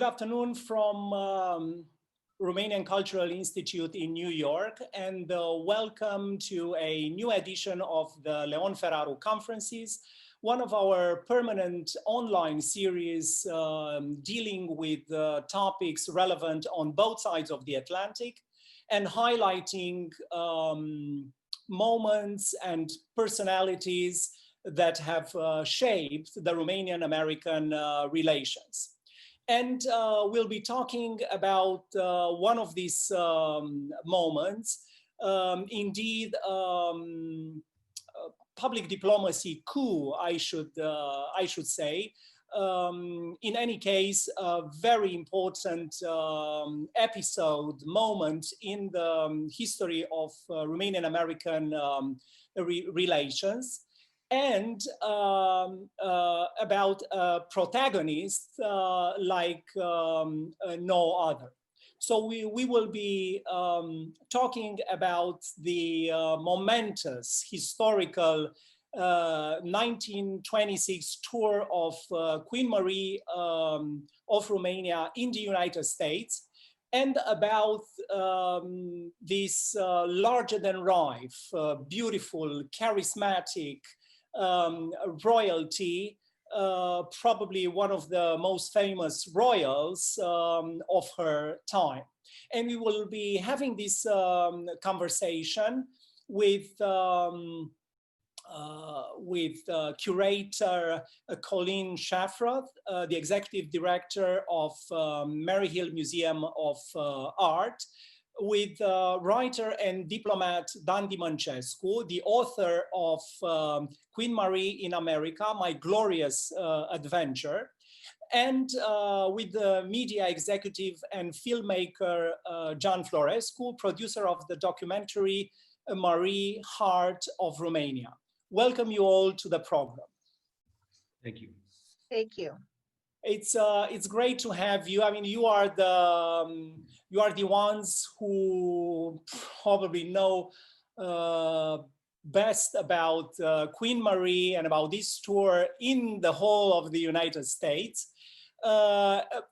Good afternoon from Romanian Cultural Institute in New York, and welcome to a new edition of the Leon Feraru Conferences, one of our permanent online series dealing with topics relevant on both sides of the Atlantic and highlighting moments and personalities that have shaped the Romanian-American relations. And we'll be talking about one of these moments, indeed, public diplomacy coup, I should say. In any case, a very important episode, moment in the history of Romanian-American relations. And about a protagonist like no other. So we will be talking about the momentous historical 1926 tour of Queen Marie of Romania in the United States, and about this larger-than-life, beautiful, charismatic, royalty, probably one of the most famous royals of her time. And we will be having this conversation with curator COLLEEN SCHAFROTH, the executive director of Maryhill Museum of Art, with writer and diplomat Dan Dimancescu, the author of Queen Marie in America, My Glorious Adventure, and with the media executive and filmmaker JOHN FLORESCU, producer of the documentary Marie, Heart of Romania. Welcome you all to the program. Thank you. Thank you. It's great to have you. I mean, you are the ones who probably know best about Queen Marie and about this tour in the whole of the United States.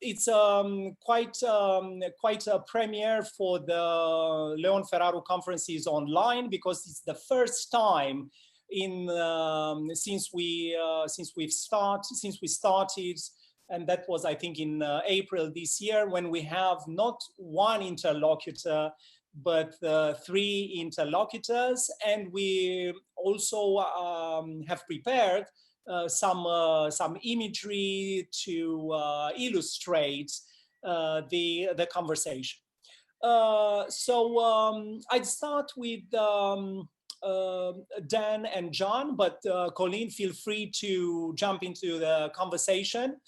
It's quite a premiere for the Leon Feraru Conferences online, because it's the first time since we started. And that was, I think, in April this year, when we have not one interlocutor, but 3 interlocutors. And we also have prepared some imagery to illustrate the conversation. I'd start with Dan and John, but Colleen, feel free to jump into the conversation.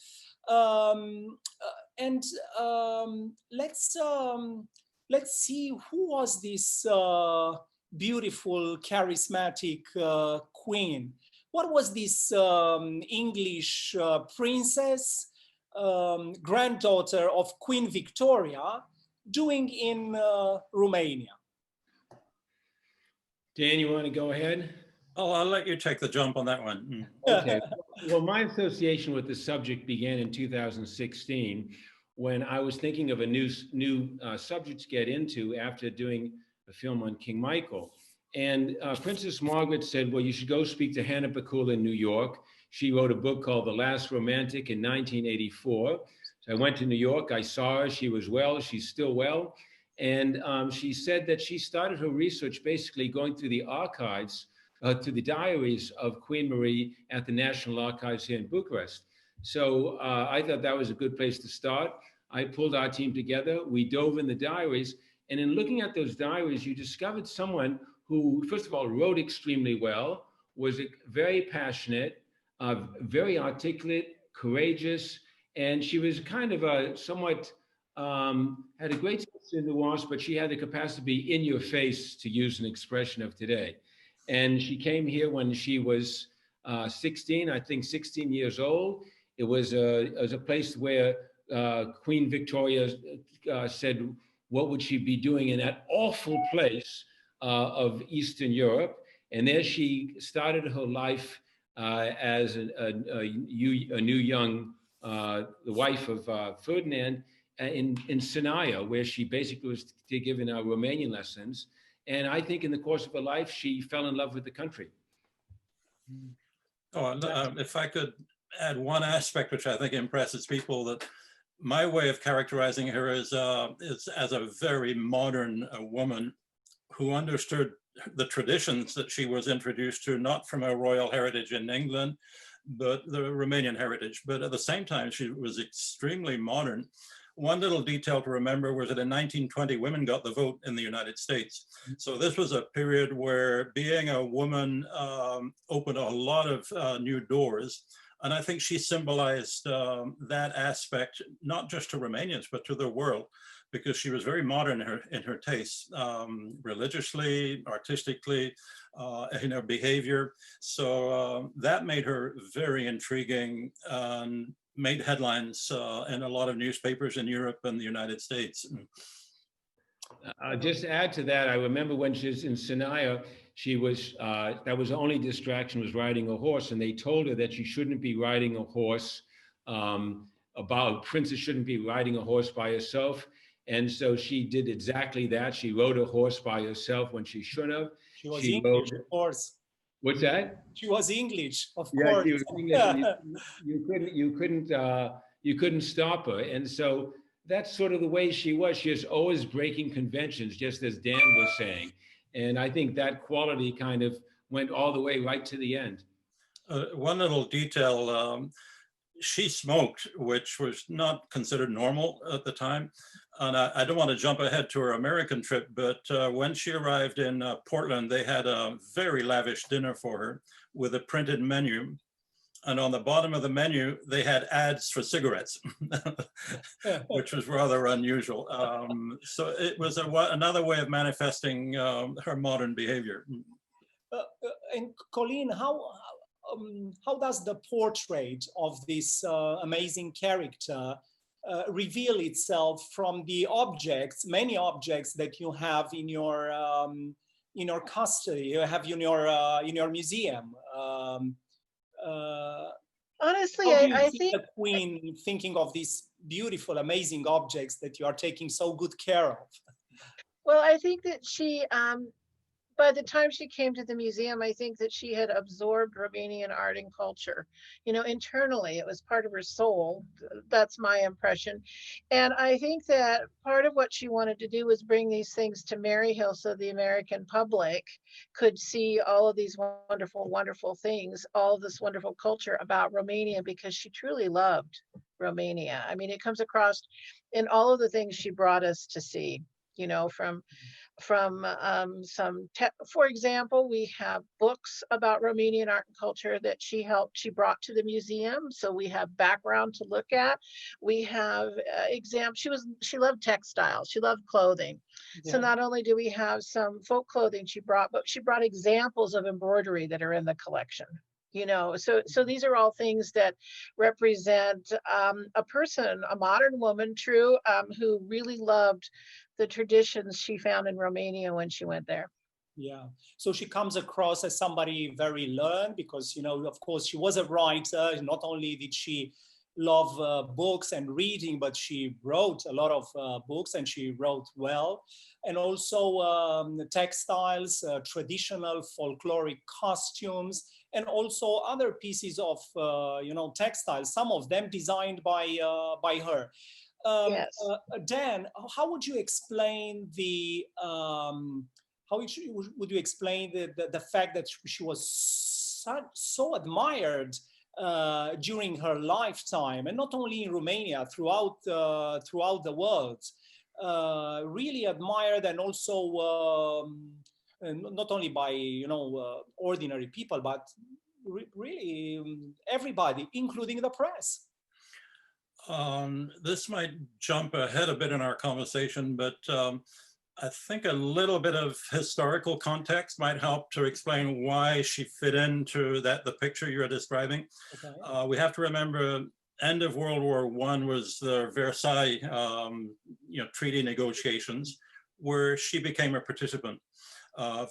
Let's see, who was this beautiful, charismatic queen? What was this English princess, granddaughter of Queen Victoria, doing in Romania? Dan, you want to go ahead? Oh, I'll let you take the jump on that one. Okay. Well, my association with the subject began in 2016, when I was thinking of a new subject to get into after doing a film on King Michael. And Princess Margaret said, well, you should go speak to Hannah Bakula in New York. She wrote a book called The Last Romantic in 1984. So I went to New York, I saw her, she was well, she's still well. And she said that she started her research basically going through the archives, to the diaries of Queen Marie at the National Archives here in Bucharest. So I thought that was a good place to start. I pulled our team together, we dove in the diaries, and in looking at those diaries, you discovered someone who, first of all, wrote extremely well, was very passionate, very articulate, courageous, and she was kind of a somewhat, had a great sense of nuance, but she had the capacity to be in your face, to use an expression of today. And she came here when she was 16 years old. It was a place where Queen Victoria said, what would she be doing in that awful place of Eastern Europe? And there she started her life as a new young the wife of Ferdinand, in Sinaia, where she basically was given Romanian lessons. And I think in the course of her life, she fell in love with the country. Oh, if I could add one aspect which I think impresses people, that my way of characterizing her is as a very modern woman who understood the traditions that she was introduced to, not from a royal heritage in England, but the Romanian heritage. But at the same time, she was extremely modern. One little detail to remember was that in 1920, women got the vote in the United States. So this was a period where being a woman opened a lot of new doors. And I think she symbolized that aspect, not just to Romanians, but to the world, because she was very modern in her tastes, religiously, artistically, in her behavior. So that made her very intriguing and made headlines in a lot of newspapers in Europe and the United States. Just to add to that, I remember when she was in Sinaia, she was, that was the only distraction, was riding a horse, and they told her that she shouldn't be riding a horse, a princess shouldn't be riding a horse by herself. And so she did exactly that. She rode a horse by herself when she shouldn't have. She was English, of course. What's that? She was English, of yeah, course. She was English. You couldn't stop her. And so that's sort of the way she was. She was always breaking conventions, just as Dan was saying. And I think that quality kind of went all the way right to the end. One little detail, she smoked, which was not considered normal at the time. And I don't want to jump ahead to her American trip, but when she arrived in Portland, they had a very lavish dinner for her with a printed menu. And on the bottom of the menu, they had ads for cigarettes, which was rather unusual. So it was another way of manifesting her modern behavior. And Colleen, how does the portrait of this amazing character reveal itself from the objects, many objects that you have in your custody, you have in your museum? Honestly, I think the Queen thinking of these beautiful, amazing objects that you are taking so good care of. Well, I think that she, by the time she came to the museum, I think that she had absorbed Romanian art and culture, internally. It was part of her soul. That's my impression. And I think that part of what she wanted to do was bring these things to Maryhill so the American public could see all of these wonderful, wonderful things, all of this wonderful culture about Romania, because she truly loved Romania. I mean, it comes across in all of the things she brought us to see, for example, we have books about Romanian art and culture that she brought to the museum. So we have background to look at. We have examples. She loved textiles. She loved clothing. Yeah. So not only do we have some folk clothing she brought, but she brought examples of embroidery that are in the collection. So these are all things that represent a person, a modern woman, who really loved the traditions she found in Romania when she went there. Yeah, so she comes across as somebody very learned because, of course, she was a writer. Not only did she love books and reading, but she wrote a lot of books, and she wrote well. And also textiles, traditional folkloric costumes, and also other pieces of, textiles, some of them designed by her. Yes. Dan, how would you explain the would you explain the fact that she was so admired during her lifetime, and not only in Romania, throughout the world, really admired, and also not only by ordinary people, but really everybody, including the press? This might jump ahead a bit in our conversation, but I think a little bit of historical context might help to explain why she fit into the picture you're describing. Okay. We have to remember, end of World War I was the Versailles treaty negotiations, where she became a participant.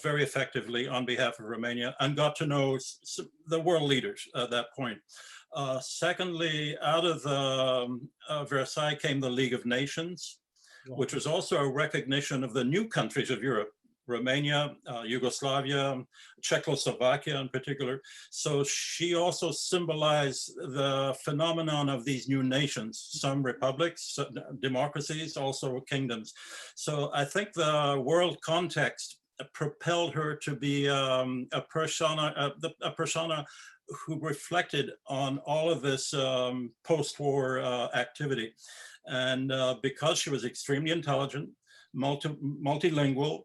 very effectively on behalf of Romania and got to know the world leaders at that point. Secondly, out of Versailles came the League of Nations, which was also a recognition of the new countries of Europe, Romania, Yugoslavia, Czechoslovakia in particular. So she also symbolized the phenomenon of these new nations, some republics, democracies, also kingdoms. So I think the world context propelled her to be a persona who reflected on all of this post-war activity. And because she was extremely intelligent, multilingual,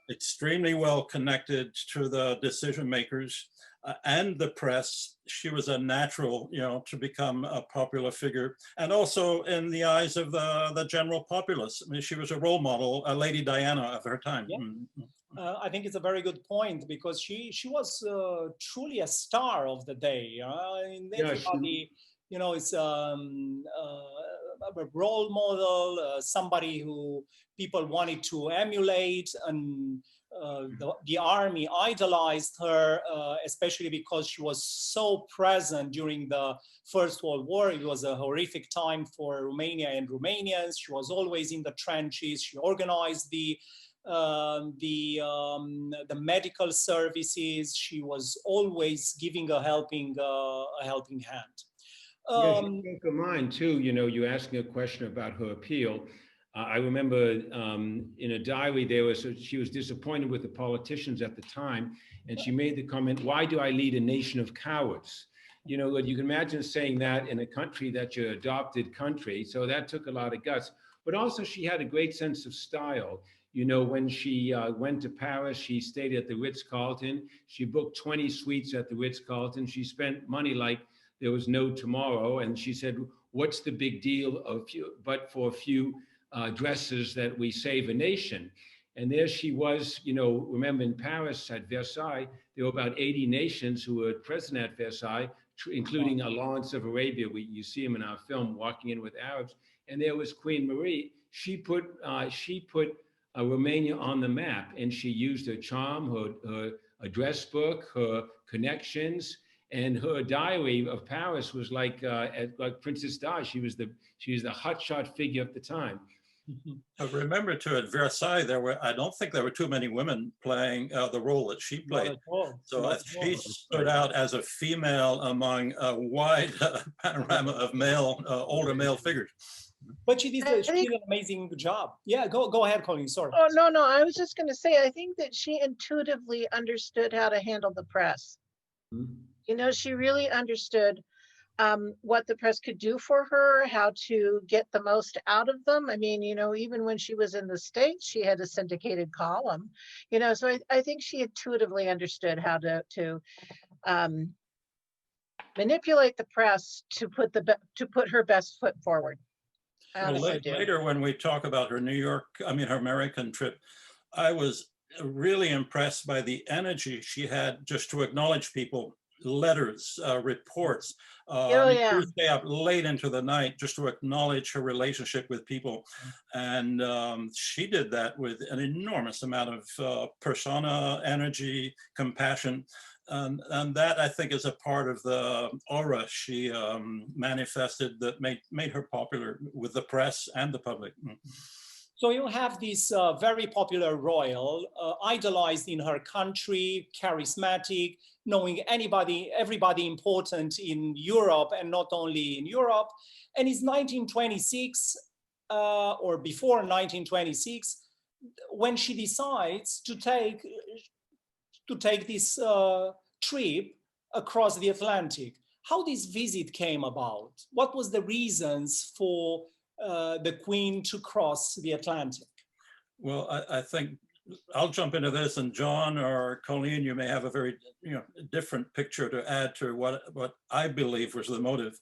extremely well connected to the decision makers and the press, she was a natural, to become a popular figure. And also in the eyes of the general populace. I mean, she was a role model, a Lady Diana of her time. Yeah. I think it's a very good point, because she was truly a star of the day. Everybody, is a role model, somebody who people wanted to emulate, and the army idolized her, especially because she was so present during the First World War. It was a horrific time for Romania and Romanians. She was always in the trenches. She organized the medical services. She was always giving a helping hand. Yeah, she spoke her mind too. You asked me a question about her appeal. I remember in a diary she was disappointed with the politicians at the time, and she made the comment, "Why do I lead a nation of cowards?" You can imagine saying that in a country that's your adopted country. So that took a lot of guts. But also she had a great sense of style. When she went to Paris, she stayed at the Ritz-Carlton. She booked 20 suites at the Ritz-Carlton. She spent money like there was no tomorrow. And she said, what's the big deal but for a few dresses that we save a nation? And there she was, remember in Paris at Versailles, there were about 80 nations who were present at Versailles, including Lawrence of Arabia. You see him in our film, walking in with Arabs. And there was Queen Marie. She put Romania on the map, and she used her charm, her address book, her connections, and her diary of Paris was like Princess Di. She was the hotshot figure at the time. But remember too, at Versailles, I don't think there were too many women playing the role that she played. So she stood out as a female among a wide panorama of older male figures. But she did an amazing job. Yeah, go ahead, Colleen, sorry. Oh, no, I was just going to say, I think that she intuitively understood how to handle the press. Mm-hmm. She really understood what the press could do for her, how to get the most out of them. I mean, even when she was in the States, she had a syndicated column, so I think she intuitively understood how to manipulate the press to put her best foot forward. Well, later when we talk about her her American trip, I was really impressed by the energy she had just to acknowledge people, letters, reports. She would stay up late into the night just to acknowledge her relationship with people. And she did that with an enormous amount of persona, energy, compassion. And that, I think, is a part of the aura she manifested that made her popular with the press and the public. So you have this very popular royal, idolized in her country, charismatic, knowing everybody important in Europe, and not only in Europe. And it's 1926 or before 1926 when she decides to take this trip across the Atlantic. How this visit came about? What was the reasons for the Queen to cross the Atlantic? Well, I think I'll jump into this, and John or Colleen, you may have a very different picture to add to what I believe was the motive.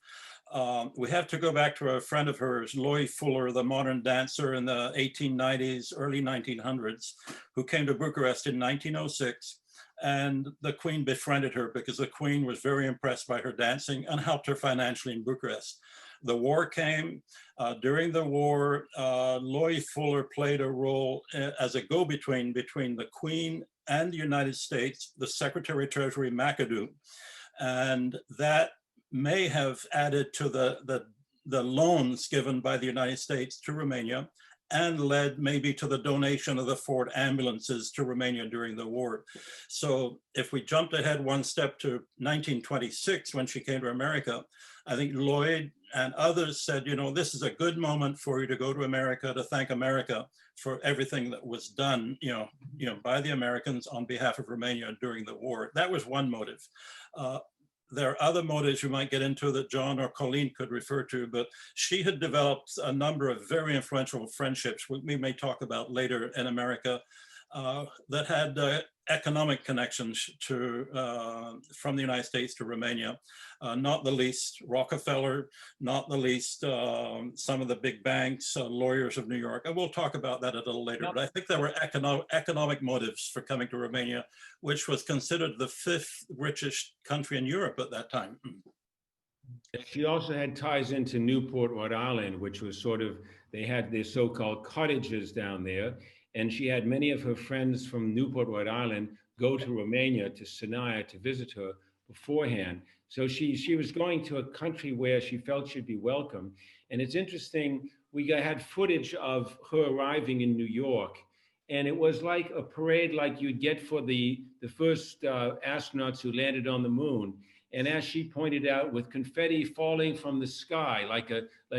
We have to go back to a friend of hers, Loie Fuller, the modern dancer in the 1890s, early 1900s, who came to Bucharest in 1906. And the Queen befriended her because the Queen was very impressed by her dancing and helped her financially in Bucharest. The war came. During the war, Loie Fuller played a role as a go-between between the Queen and the United States, the Secretary of Treasury McAdoo, and that may have added to the loans given by the United States to Romania, and led maybe to the donation of the Ford ambulances to Romania during the war. So if we jumped ahead one step to 1926, when she came to America, I think Lloyd and others said, you know, this is a good moment for you to go to America, to thank America for everything that was done, by the Americans on behalf of Romania during the war. That was one motive. There are other motives you might get into that John or Colleen could refer to, but she had developed a number of very influential friendships we may talk about later in America that had economic connections to from the United States to Romania, not the least Rockefeller, not the least some of the big banks, lawyers of New York. And we'll talk about that a little later, but I think there were economic motives for coming to Romania, which was considered the 5th richest country in Europe at that time. She also had ties into Newport, Rhode Island, which was sort of, they had their so-called cottages down there. And she had many of her friends from Newport, Rhode Island, go to Romania, to Sinaia, to visit her beforehand. So she was going to a country where she felt she'd be welcome. And it's interesting, we had footage of her arriving in New York, and it was like a parade like you'd get for the first astronauts who landed on the moon. And as she pointed out, with confetti falling from the sky like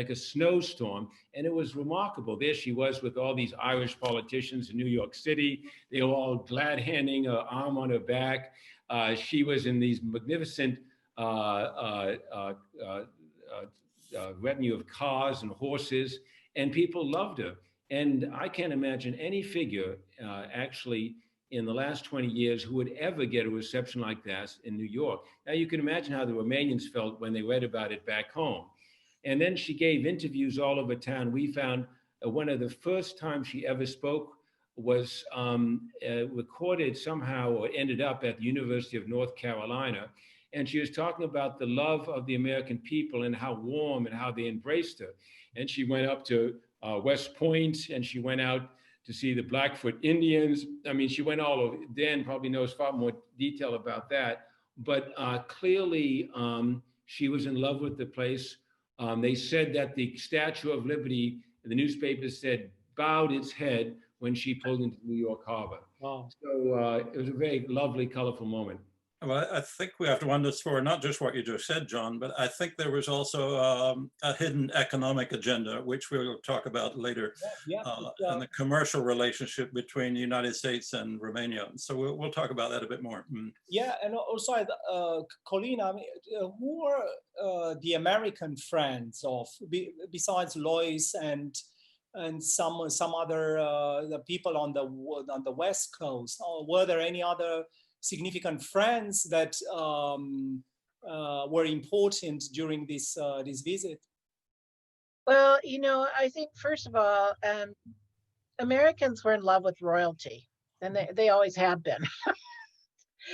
a snowstorm, and it was remarkable. There she was with all these Irish politicians in New York City. They were all glad handing her arm on her back. She was in these magnificent retinue of cars and horses, and people loved her. And I can't imagine any figure actually in the last 20 years who would ever get a reception like that in New York. Now you can imagine how the Romanians felt when they read about it back home. And then she gave interviews all over town. We found one of the first times she ever spoke was recorded somehow, or ended up at the University of North Carolina. And she was talking about the love of the American people and how warm and how they embraced her. And she went up to West Point, and she went out to see the Blackfoot Indians. I mean, she went all over. Dan probably knows far more detail about that, but clearly she was in love with the place. They said that the Statue of Liberty, the newspaper said, bowed its head when she pulled into New York Harbor. Wow. So it was a very lovely, colorful moment. Well, I think we have to underscore not just what you just said, John, but I think there was also a hidden economic agenda, which we will talk about later, and the commercial relationship between the United States and Romania. So we'll talk about that a bit more. Yeah, and also, Colleen, I mean, who are the American friends of, besides Lois and some other the people on the West Coast? Or were there any other significant friends that were important during this visit? Well, I think first of all, Americans were in love with royalty, and they always have been.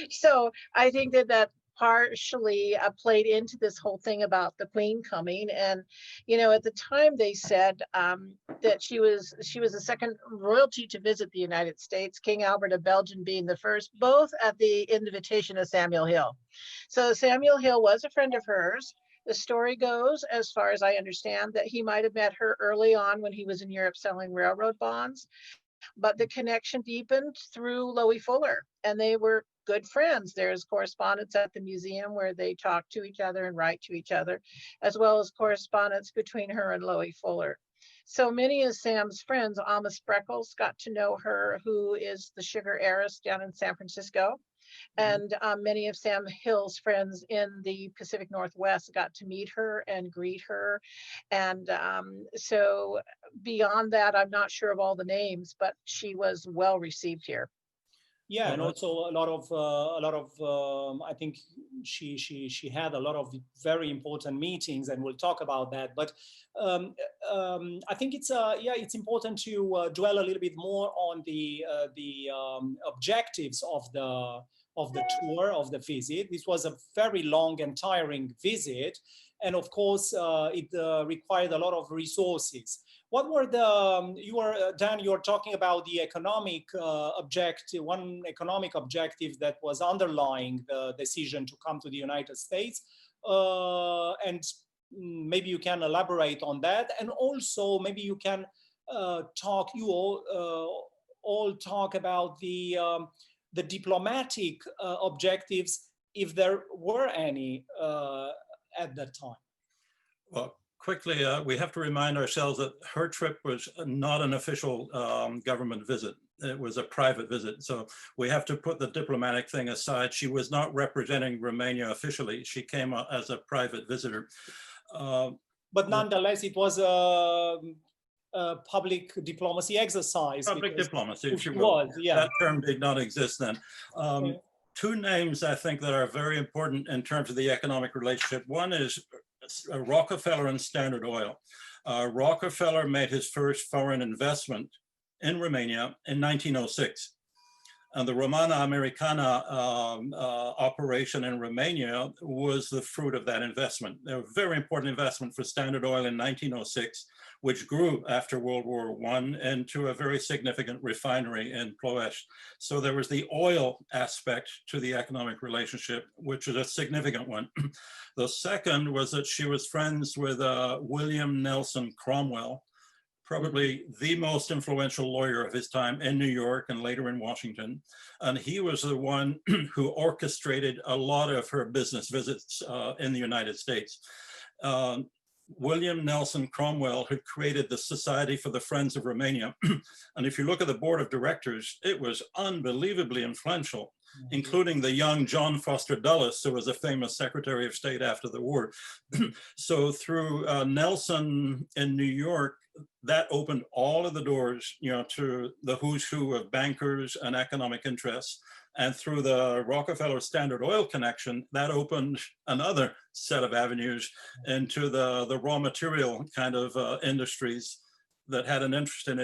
So I think that partially played into this whole thing about the Queen coming. And at the time they said that she was the second royalty to visit the United States, King Albert of Belgium being the first, both at the invitation of Samuel Hill. So Samuel Hill was a friend of hers. The story goes, as far as I understand, that he might have met her early on when he was in Europe selling railroad bonds, but the connection deepened through Loie Fuller, and they were good friends. There's correspondence at the museum where they talk to each other and write to each other, as well as correspondence between her and Loie Fuller. So many of Sam's friends, Alma Spreckles, got to know her, who is the sugar heiress down in San Francisco. And many of Sam Hill's friends in the Pacific Northwest got to meet her and greet her. And so beyond that, I'm not sure of all the names, but she was well received here. Yeah, and also a lot of I think she had a lot of very important meetings, and we'll talk about that. But I think it's important to dwell a little bit more on the objectives of the tour, of the visit. This was a very long and tiring visit. And of course, it required a lot of resources. What were the, Dan, you were talking about the economic objective, one economic objective that was underlying the decision to come to the United States. And maybe you can elaborate on that. And also maybe you can talk, you all talk about the diplomatic objectives, if there were any at that time. Well, quickly, we have to remind ourselves that her trip was not an official government visit. It was a private visit. So we have to put the diplomatic thing aside. She was not representing Romania officially. She came as a private visitor. But nonetheless, it was a public diplomacy exercise. Public diplomacy, if you will. Yeah. That term did not exist then. Two names I think that are very important in terms of the economic relationship. One is Rockefeller and Standard Oil. Rockefeller made his first foreign investment in Romania in 1906. And the Romana Americana operation in Romania was the fruit of that investment. A very important investment for Standard Oil in 1906, which grew after World War I into a very significant refinery in Ploiești. So there was the oil aspect to the economic relationship, which is a significant one. The second was that she was friends with William Nelson Cromwell, probably the most influential lawyer of his time in New York and later in Washington. And he was the one who orchestrated a lot of her business visits in the United States. William Nelson Cromwell had created the Society for the Friends of Romania. And if you look at the board of directors, it was unbelievably influential, including the young John Foster Dulles, who was a famous Secretary of State after the war. So through Nelson in New York, that opened all of the doors, you know, to the who's who of bankers and economic interests. And through the Rockefeller Standard Oil connection, that opened another set of avenues into the raw material kind of industries that had an interest in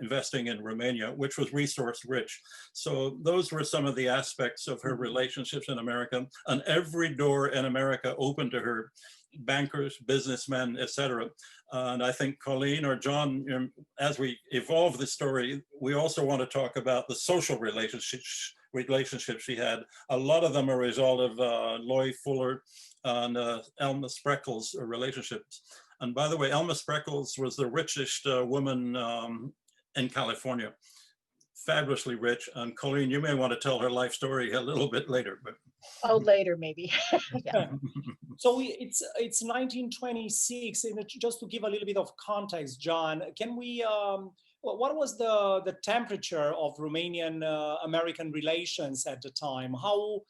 investing in Romania, which was resource rich. So those were some of the aspects of her relationships in America. And every door in America opened to her, bankers, businessmen, etc. And I think Colleen or John, as we evolve the story, we also want to talk about the social relationships she had. A lot of them are a result of Loy Fuller and Elma Spreckles relationships. And by the way, Elma Spreckles was the richest woman in California, fabulously rich. And Colleen, you may want to tell her life story a little bit later. But oh, later maybe. Yeah. So it's 1926, and just to give a little bit of context, John, can we? What was the temperature of Romanian American relations at the time? How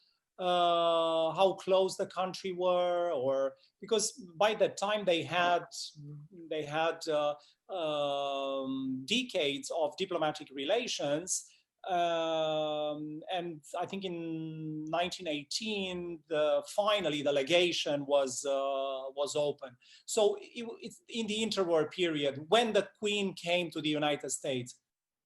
close the country were, or because by that time they had decades of diplomatic relations, and I think in 1918 finally the legation was open. So it's in the interwar period when the Queen came to the United States.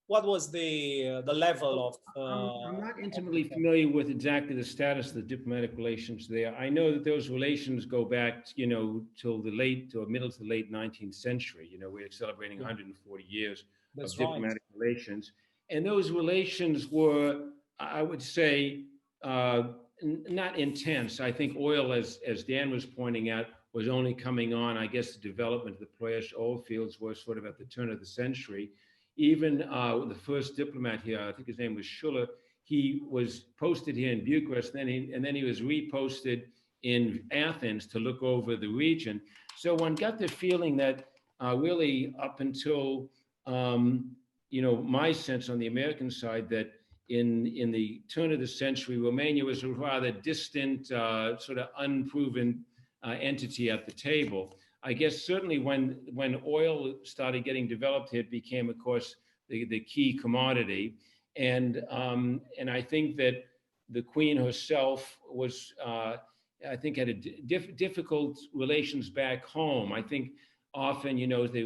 What was the level of? I'm not intimately familiar with exactly the status of the diplomatic relations there. I know that those relations go back, you know, till middle to the late 19th century. You know, we're celebrating 140 years of diplomatic relations, and those relations were, I would say, not intense. I think oil, as Dan was pointing out, was only coming on. I guess the development of the Ploiești oil fields was sort of at the turn of the century. Even the first diplomat here, I think his name was Schuller, he was posted here in Bucharest, and then he was reposted in Athens to look over the region. So one got the feeling that really up until, you know, my sense on the American side, that in the turn of the century, Romania was a rather distant, sort of unproven entity at the table. I guess certainly when oil started getting developed, it became, of course, the key commodity, and I think that the Queen herself was, I think, had a difficult relations back home. I think often, you know, the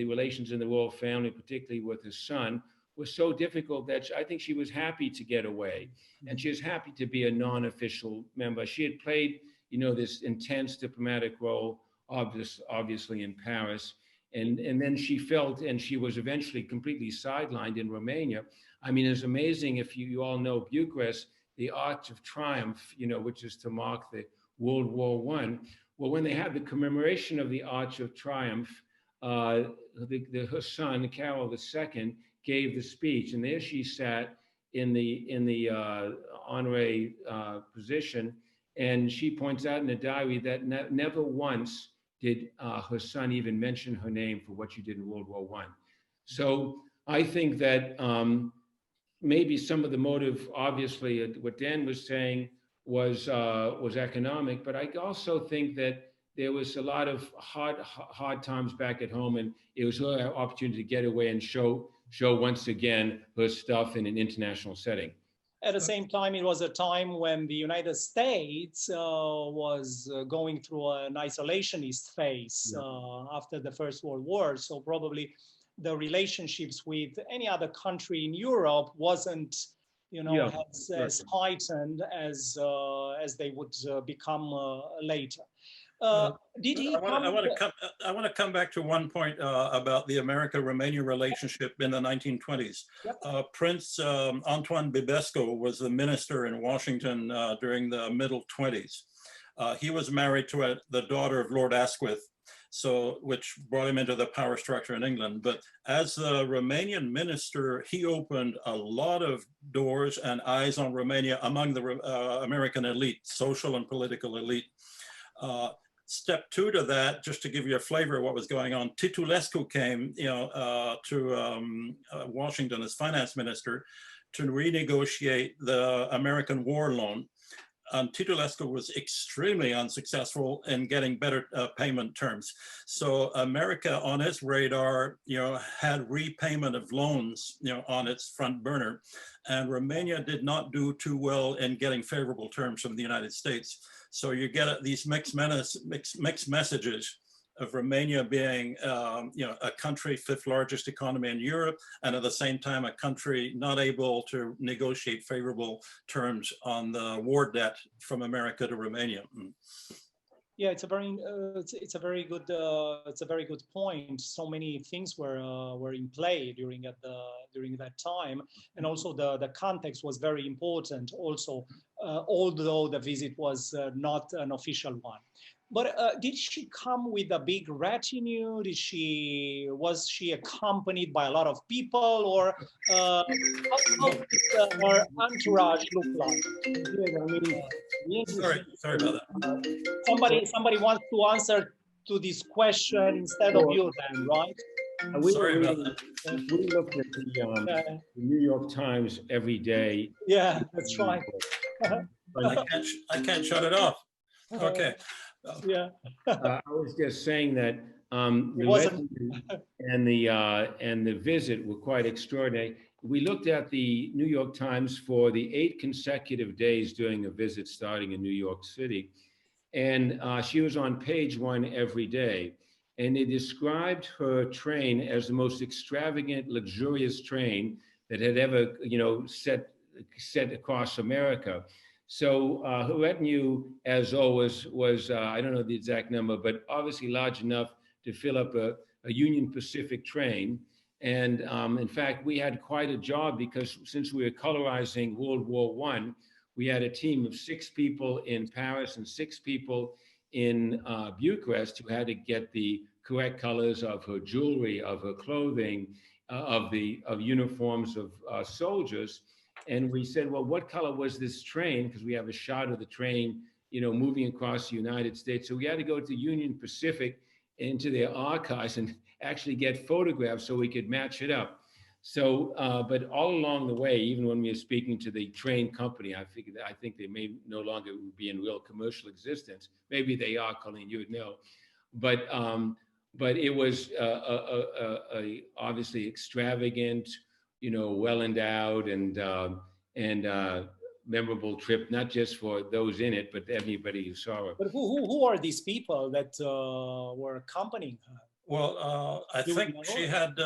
relations in the royal family, particularly with his son, was so difficult that I think she was happy to get away, and she was happy to be a non-official member. She had played, you know, this intense diplomatic role, obviously in Paris, and then she felt, and she was eventually completely sidelined in Romania. I mean, it's amazing if you all know Bucharest, the Arch of Triumph, you know, which is to mark the World War I. Well, when they had the commemoration of the Arch of Triumph, her son, Carol II, gave the speech, and there she sat in the honorary position, and she points out in the diary that never once did her son even mention her name for what she did in World War I. So I think that maybe some of the motive, obviously, what Dan was saying was economic, but I also think that there was a lot of hard times back at home, and it was her opportunity to get away and show once again her stuff in an international setting. At the same time, it was a time when the United States was going through an isolationist phase after the First World War. So probably the relationships with any other country in Europe wasn't, you know, as heightened as they would become later. Did he? I want to come back to one point about the America-Romania relationship in the 1920s. Yep. Prince Antoine Bibescu was the minister in Washington during the middle 20s. He was married to the daughter of Lord Asquith, which brought him into the power structure in England. But as the Romanian minister, he opened a lot of doors and eyes on Romania among the American elite, social and political elite. Step two to that, just to give you a flavor of what was going on, Titulescu came, to Washington as finance minister to renegotiate the American war loan. And Titulescu was extremely unsuccessful in getting better payment terms. So America, on its radar, had repayment of loans, on its front burner, and Romania did not do too well in getting favorable terms from the United States. So you get these mixed messages of Romania being, a country, 5th largest economy in Europe, and at the same time, a country not able to negotiate favorable terms on the war debt from America to Romania. Yeah, it's a very good point. So many things were in play during that time, and also the context was very important. Also, although the visit was not an official one. But did she come with a big retinue? Was she accompanied by a lot of people, or how did her entourage look like? Sorry about that. Somebody wants to answer to this question instead of you, then, right? Sorry about that. We looked at the New York Times every day. Yeah, that's right. I can't shut it off. Okay. Yeah. I was just saying that the and the visit were quite extraordinary. We looked at the New York Times for the 8 consecutive days during a visit starting in New York City, and she was on page 1 every day, and they described her train as the most extravagant, luxurious train that had ever, set across America. So her retinue, as always, was, I don't know the exact number, but obviously large enough to fill up a Union Pacific train. And in fact, we had quite a job because since we were colorizing World War I, we had a team of 6 people in Paris and 6 people in Bucharest who had to get the correct colors of her jewelry, of her clothing, of uniforms of soldiers. And we said, well, what color was this train? Because we have a shot of the train, moving across the United States. So we had to go to Union Pacific into their archives and actually get photographs so we could match it up. So, but all along the way, even when we were speaking to the train company, I think they may no longer be in real commercial existence. Maybe they are, Colleen, you would know. But it was obviously extravagant, well endowed and memorable trip, not just for those in it, but everybody who saw it. But who are these people that were accompanying her? Well, I think she had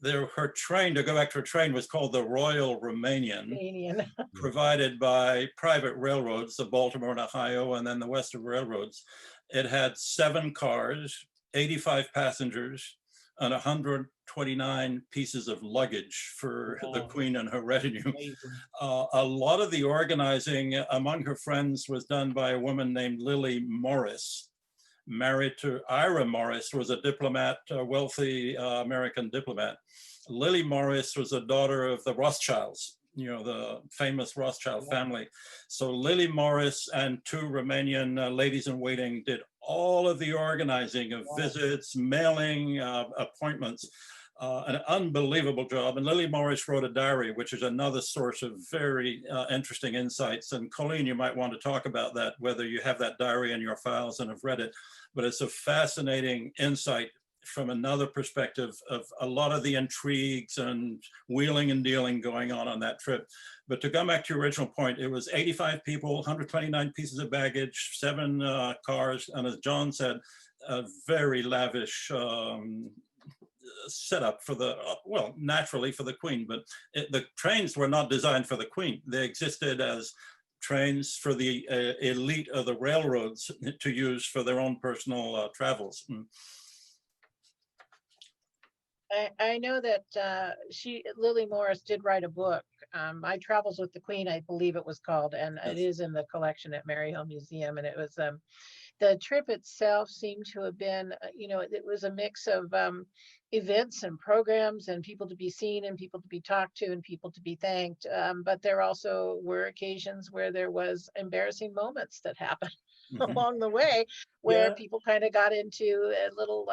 her train, to go back to her train, was called the Royal Romanian, Romanian. provided by private railroads, the Baltimore and Ohio, and then the Western Railroads. It had 7 cars, 85 passengers, and 129 pieces of luggage for the Queen and her retinue. A lot of the organizing among her friends was done by a woman named Lily Morris, married to Ira Morris, was a diplomat, a wealthy American diplomat. Lily Morris was a daughter of the Rothschilds, you know, the famous Rothschild family. So Lily Morris and 2 Romanian ladies in waiting did all of the organizing of visits, mailing, appointments, an unbelievable job. And Lily Morris wrote a diary, which is another source of very interesting insights. And Colleen, you might want to talk about that, whether you have that diary in your files and have read it, but it's a fascinating insight from another perspective of a lot of the intrigues and wheeling and dealing going on that trip. But to come back to your original point, it was 85 people, 129 pieces of baggage, 7 cars, and as John said, a very lavish setup for the, well, naturally for the Queen, but the trains were not designed for the Queen. They existed as trains for the elite of the railroads to use for their own personal travels. I know that Lily Morris did write a book, My Travels with the Queen, I believe it was called, and it is in the collection at Maryhill Museum. And it was, the trip itself seemed to have been, you know, it was a mix of events and programs and people to be seen and people to be talked to and people to be thanked. But there also were occasions where there was embarrassing moments that happened along the way where people kind of got into a little,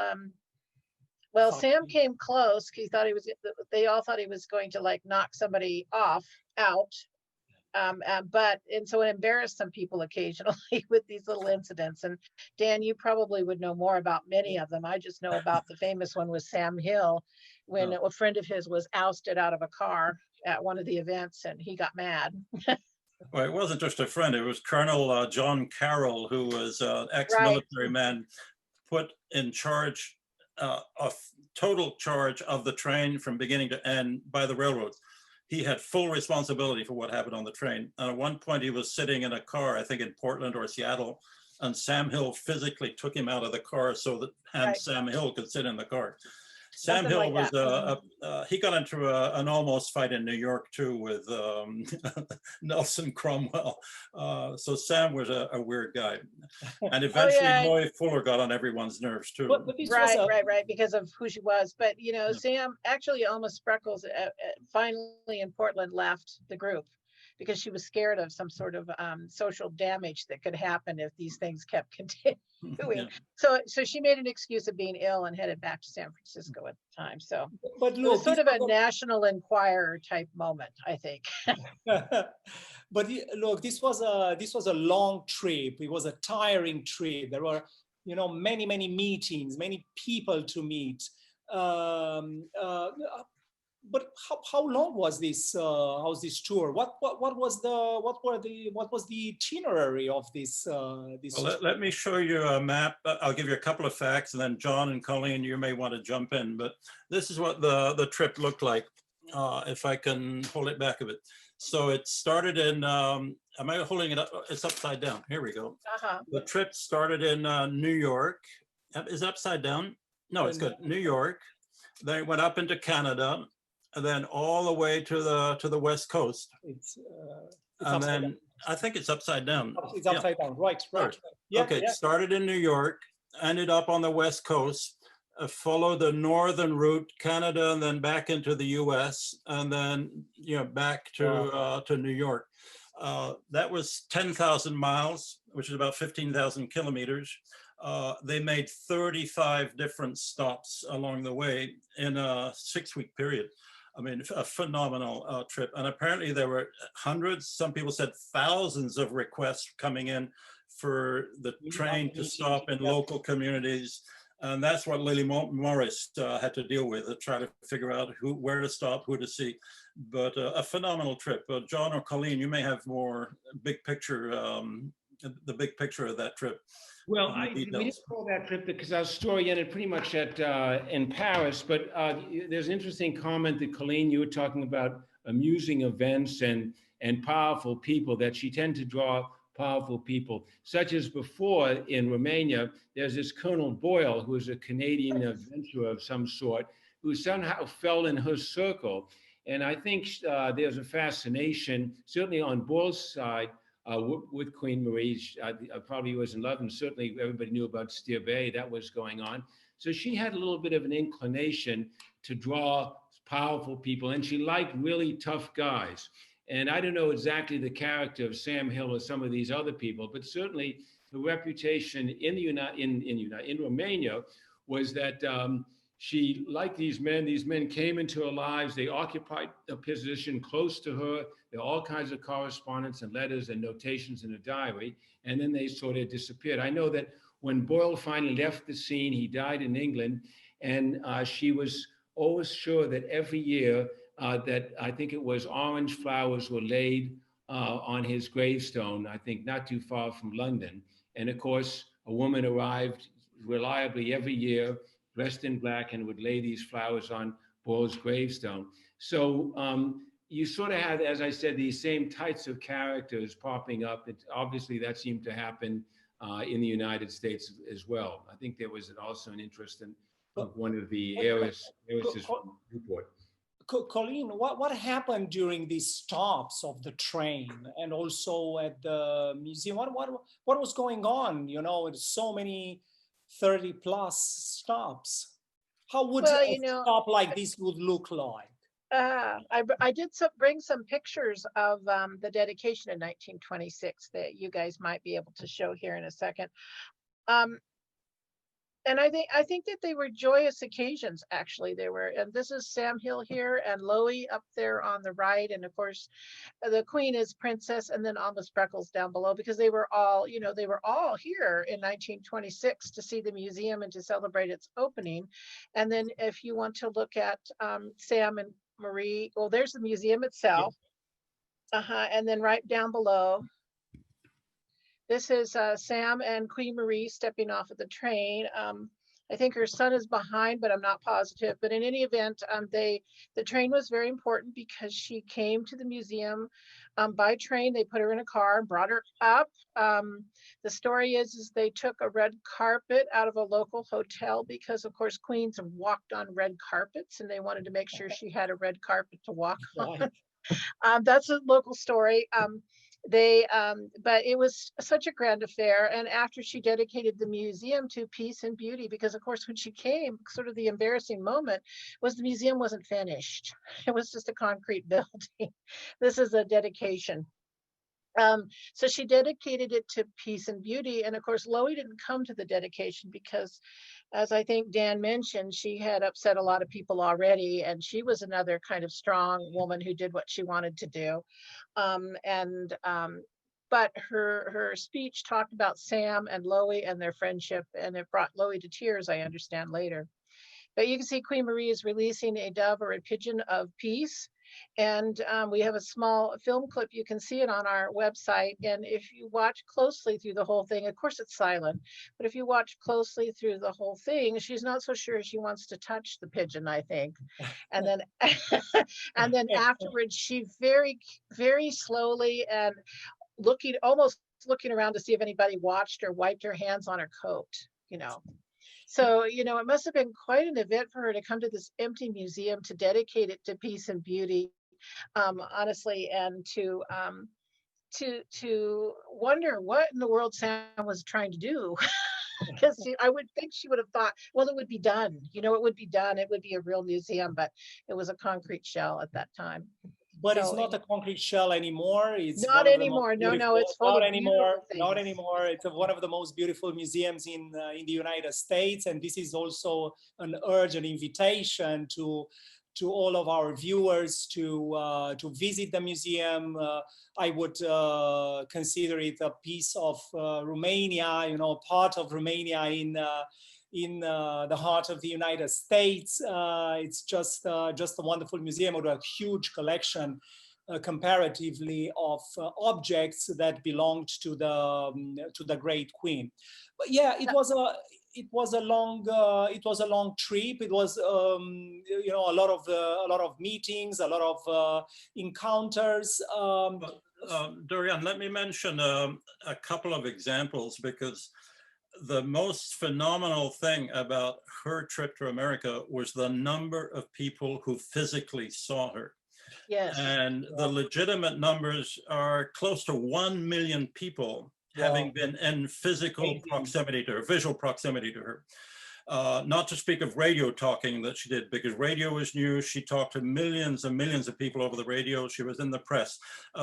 well, Sam came close. He thought he was, they all thought he was going to like knock somebody out. And so it embarrassed some people occasionally with these little incidents. And Dan, you probably would know more about many of them. I just know about the famous one with Sam Hill, when a friend of his was ousted out of a car at one of the events and he got mad. Well, it wasn't just a friend, it was Colonel John Carroll, who was an ex-military man, put in charge, of total charge of the train from beginning to end by the railroads. He had full responsibility for what happened on the train. And at one point he was sitting in a car, I think in Portland or Seattle, and Sam Hill physically took him out of the car so that Sam Hill could sit in the car. Sam Hill was, he got into an almost fight in New York too with Nelson Cromwell. So Sam was a weird guy. And eventually Moy Fuller got on everyone's nerves too. But right, because of who she was. But, you know, Sam, actually Alma Spreckles finally in Portland left the group because she was scared of some sort of social damage that could happen if these things kept continuing. So she made an excuse of being ill and headed back to San Francisco at the time. So but look, it was sort of a National Enquirer type moment, I think. But look, this was a long trip. It was a tiring trip. There were, you know, many meetings, many people to meet. But how long was this tour? What was the itinerary of this? Well, let me show you a map. I'll give you a couple of facts, and then John and Colleen, you may want to jump in. But this is what the trip looked like. If I can hold it back a bit. So it started in. Am I holding it up? It's upside down. Here we go. The trip started in New York. Is it upside down? No, it's good. New York. Then it went up into Canada. And then all the way to the West Coast. It's and then down. I think it's upside down. It's upside down, right. Yeah, okay, it started in New York, ended up on the West Coast, followed the northern route, Canada, and then back into the US, and then, you know, back to New York. That was 10,000 miles, which is about 15,000 kilometers. They made 35 different stops along the way in a 6-week period. I mean, a phenomenal trip. And apparently there were hundreds, some people said thousands of requests coming in for the train to stop in local communities. And that's what Lily Morris had to deal with, to try to figure out where to stop, who to see. But a phenomenal trip. John or Colleen, you may have more big picture the big picture of that trip. Well, we didn't call that trip because our story ended pretty much at in Paris. But there's an interesting comment that Colleen, you were talking about amusing events and powerful people, that she tended to draw powerful people, such as before in Romania, there's this Colonel Boyle, who is a Canadian adventurer of some sort, who somehow fell in her circle. And I think there's a fascination, certainly on Boyle's side, with Queen Marie. Probably was in love, and certainly everybody knew about Steer Bay, that was going on. So she had a little bit of an inclination to draw powerful people, and she liked really tough guys. And I don't know exactly the character of Sam Hill or some of these other people, but certainly the reputation in Romania was that she liked these men. These men came into her lives. They occupied a position close to her. There are all kinds of correspondence and letters and notations in a diary, and then they sort of disappeared. I know that when Boyle finally left the scene, he died in England, and she was always sure that every year that I think it was orange flowers were laid on his gravestone, I think not too far from London. And of course, a woman arrived reliably every year, dressed in black, and would lay these flowers on Boyle's gravestone. So you sort of had, as I said, these same types of characters popping up. Obviously, that seemed to happen in the United States as well. I think there was also an interest in one of the heiresses from Newport. Colleen, what happened during these stops of the train and also at the museum? What was going on? You know, with so many 30+ stops. How would a stop like this would look like? I did bring some pictures of the dedication in 1926 that you guys might be able to show here in a second. And I think that they were joyous occasions, actually. They were, and this is Sam Hill here and Loie up there on the right. And of course, the Queen is Princess, and then Alma Spreckles down below, because they were all, they were all here in 1926 to see the museum and to celebrate its opening. And then if you want to look at Sam and Marie, well, there's the museum itself. And then right down below, this is Sam and Queen Marie stepping off of the train. I think her son is behind, but I'm not positive. But in any event, the train was very important because she came to the museum by train. They put her in a car and brought her up. The story is they took a red carpet out of a local hotel because, of course, queens have walked on red carpets, and they wanted to make sure she had a red carpet to walk on. That's a local story. But it was such a grand affair. And after she dedicated the museum to peace and beauty, because of course, when she came, sort of the embarrassing moment was the museum wasn't finished. It was just a concrete building. This is a dedication. So she dedicated it to peace and beauty. And of course, Loie didn't come to the dedication because, as I think Dan mentioned, she had upset a lot of people already. And she was another kind of strong woman who did what she wanted to do. But her speech talked about Sam and Loie and their friendship, and it brought Loie to tears, I understand later. But you can see Queen Marie is releasing a dove or a pigeon of peace. And we have a small film clip. You can see it on our website. And if you watch closely through the whole thing, of course it's silent, but if you watch closely through the whole thing, she's not so sure she wants to touch the pigeon, I think. And then and then afterwards, she very, very slowly and almost looking around to see if anybody watched or wiped her hands on her coat, So, it must have been quite an event for her to come to this empty museum, to dedicate it to peace and beauty, honestly, and to wonder what in the world Sam was trying to do. Because I would think she would have thought, well, it would be done. It would be done. It would be a real museum, but it was a concrete shell at that time. But it's not a concrete shell anymore. It's not anymore. No, it's full not of anymore. things. Not anymore. It's one of the most beautiful museums in the United States, and this is also an urgent invitation to all of our viewers to visit the museum. I would consider it a piece of Romania, part of Romania in the heart of the United States. It's just a wonderful museum with a huge collection. comparatively of objects that belonged to the great queen. But yeah, it was a long trip. It was you know, a lot of meetings, a lot of encounters. Dorian, let me mention a couple of examples, because the most phenomenal thing about her trip to America was the number of people who physically saw her. Yes. And the legitimate numbers are close to 1 million people having been in physical proximity to her, visual proximity to her. Not to speak of radio talking that she did, because radio was new. She talked to millions and millions of people over the radio. She was in the press.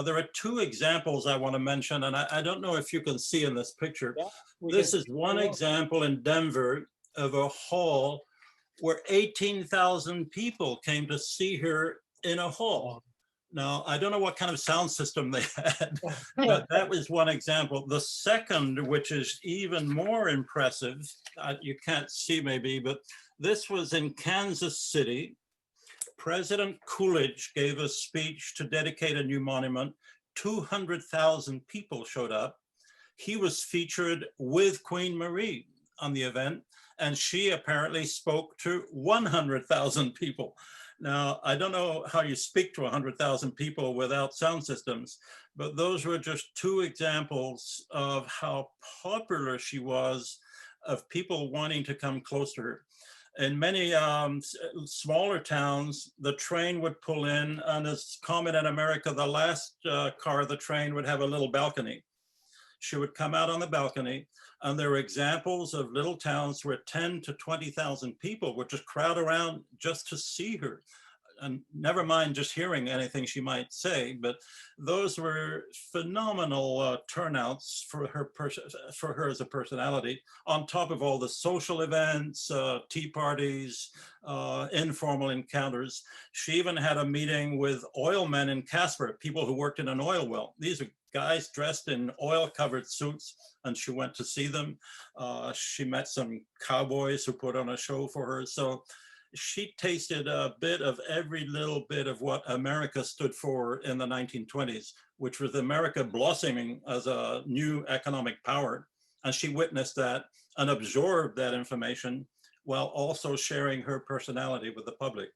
There are two examples I want to mention, and I don't know if you can see in this picture. Yeah, this is one example in Denver of a hall where 18,000 people came to see her in a hall. Now, I don't know what kind of sound system they had, but that was one example. The second, which is even more impressive, you can't see maybe, but this was in Kansas City. President Coolidge gave a speech to dedicate a new monument. 200,000 people showed up. He was featured with Queen Marie on the event, and she apparently spoke to 100,000 people. Now, I don't know how you speak to 100,000 people without sound systems, but those were just two examples of how popular she was, of people wanting to come close to her. In many smaller towns, the train would pull in, and as common in America, the last car of the train would have a little balcony. She would come out on the balcony, and there were examples of little towns where 10 to 20,000 people would just crowd around just to see her. And never mind just hearing anything she might say, but those were phenomenal turnouts for her as a personality, on top of all the social events, tea parties, informal encounters. She even had a meeting with oil men in Casper, people who worked in an oil well. These are guys dressed in oil-covered suits, and she went to see them. She met some cowboys who put on a show for her. So she tasted a bit of every little bit of what America stood for in the 1920s, which was America blossoming as a new economic power. And she witnessed that and absorbed that information while also sharing her personality with the public.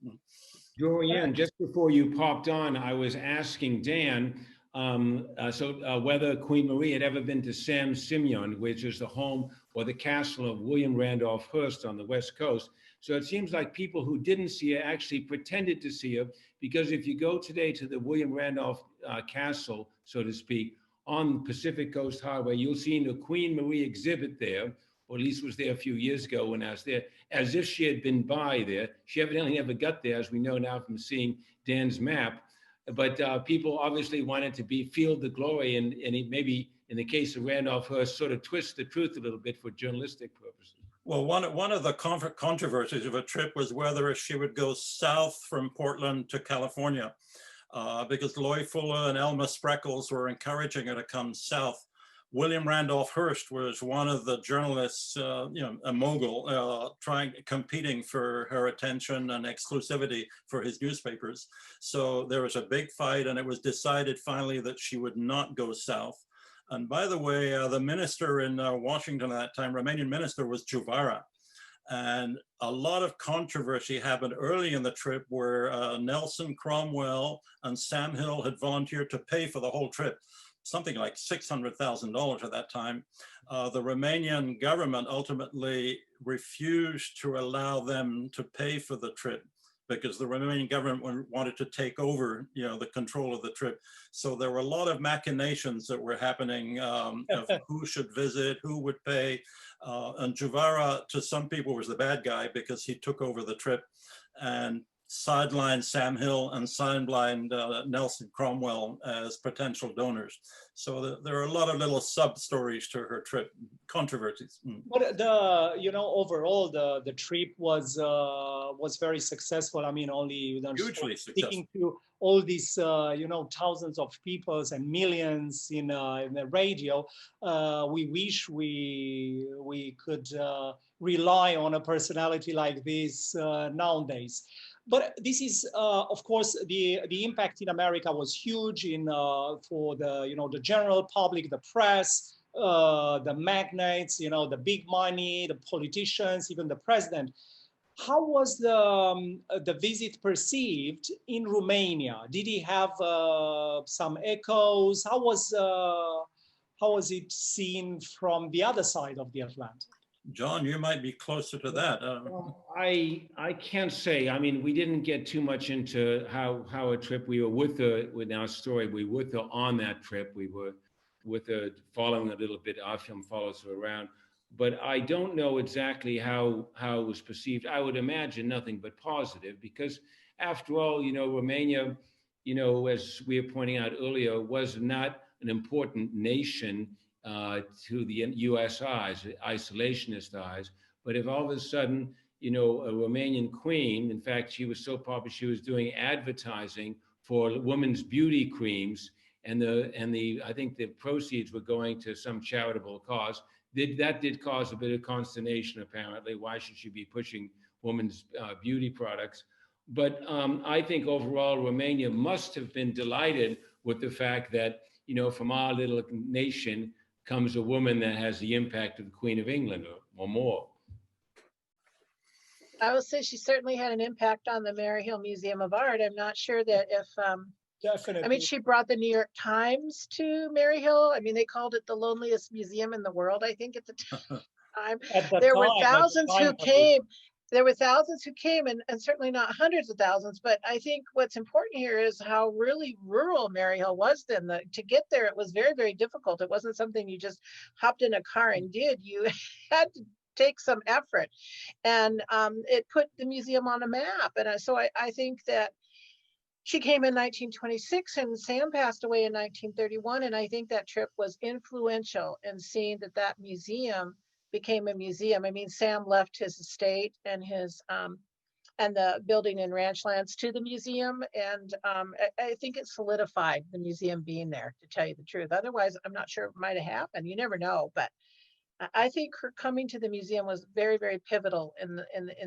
Dorian, just before you popped on, I was asking Dan, whether Queen Marie had ever been to San Simeon, which is the home or the castle of William Randolph Hearst on the West Coast. So it seems like people who didn't see her actually pretended to see her, because if you go today to the William Randolph Castle, so to speak, on Pacific Coast Highway, you'll see the Queen Marie exhibit there, or at least was there a few years ago when I was there, as if she had been by there. She evidently never got there, as we know now from seeing Dan's map. But people obviously wanted to feel the glory, and maybe in the case of Randolph Hearst, sort of twist the truth a little bit for journalistic purposes. Well, one of the controversies of a trip was whether she would go south from Portland to California, because Loy Fuller and Elma Spreckles were encouraging her to come south. William Randolph Hearst was one of the journalists, a mogul, competing for her attention and exclusivity for his newspapers. So there was a big fight, and it was decided finally that she would not go south. And by the way, the minister in Washington at that time, Romanian minister, was Juvara. And a lot of controversy happened early in the trip where Nelson Cromwell and Sam Hill had volunteered to pay for the whole trip, something like $600,000 at that time. The Romanian government ultimately refused to allow them to pay for the trip, because the Romanian government wanted to take over, the control of the trip. So there were a lot of machinations that were happening of who should visit, who would pay. And Juvara, to some people, was the bad guy because he took over the trip and sidelined Sam Hill and sidelined Nelson Cromwell as potential donors. So there are a lot of little sub-stories to her trip, controversies. But overall, the trip was very successful. I mean, only hugely successful. Speaking to all these, thousands of people and millions in the radio, we wish we could rely on a personality like this nowadays. But this is, of course, the impact in America was huge in for the the general public, the press, the magnates, the big money, the politicians, even the president. How was the visit perceived in Romania? Did he have some echoes? How was it seen from the other side of the Atlantic? John, you might be closer to that. Well, I can't say. I mean, we didn't get too much into how a trip. We were with our story. We were with her on that trip. We were with her following a little bit. Our film follows her around, but I don't know exactly how it was perceived. I would imagine nothing but positive, because after all, Romania, as we were pointing out earlier, was not an important nation to the U.S. eyes, isolationist eyes. But if all of a sudden, a Romanian queen, in fact, she was so popular, she was doing advertising for women's beauty creams, and I think the proceeds were going to some charitable cause. That did cause a bit of consternation, apparently. Why should she be pushing women's beauty products? But I think overall, Romania must have been delighted with the fact that, from our little nation comes a woman that has the impact of the Queen of England or more. I would say she certainly had an impact on the Maryhill Museum of Art. I'm not sure that if, Definitely. I mean, she brought the New York Times to Maryhill. I mean, they called it the loneliest museum in the world, I think, at the time. There were thousands who came. There were thousands who came, and certainly not hundreds of thousands. But I think what's important here is how really rural Maryhill was then. To get there, it was very, very difficult. It wasn't something you just hopped in a car and did. You had to take some effort, and it put the museum on a map. And so I think that she came in 1926, and Sam passed away in 1931. And I think that trip was influential in seeing that museum became a museum. I mean, Sam left his estate and his and the building and ranch lands to the museum, and I think it solidified the museum being there, to tell you the truth. Otherwise, I'm not sure it might have happened. You never know, but I think her coming to the museum was very, very pivotal in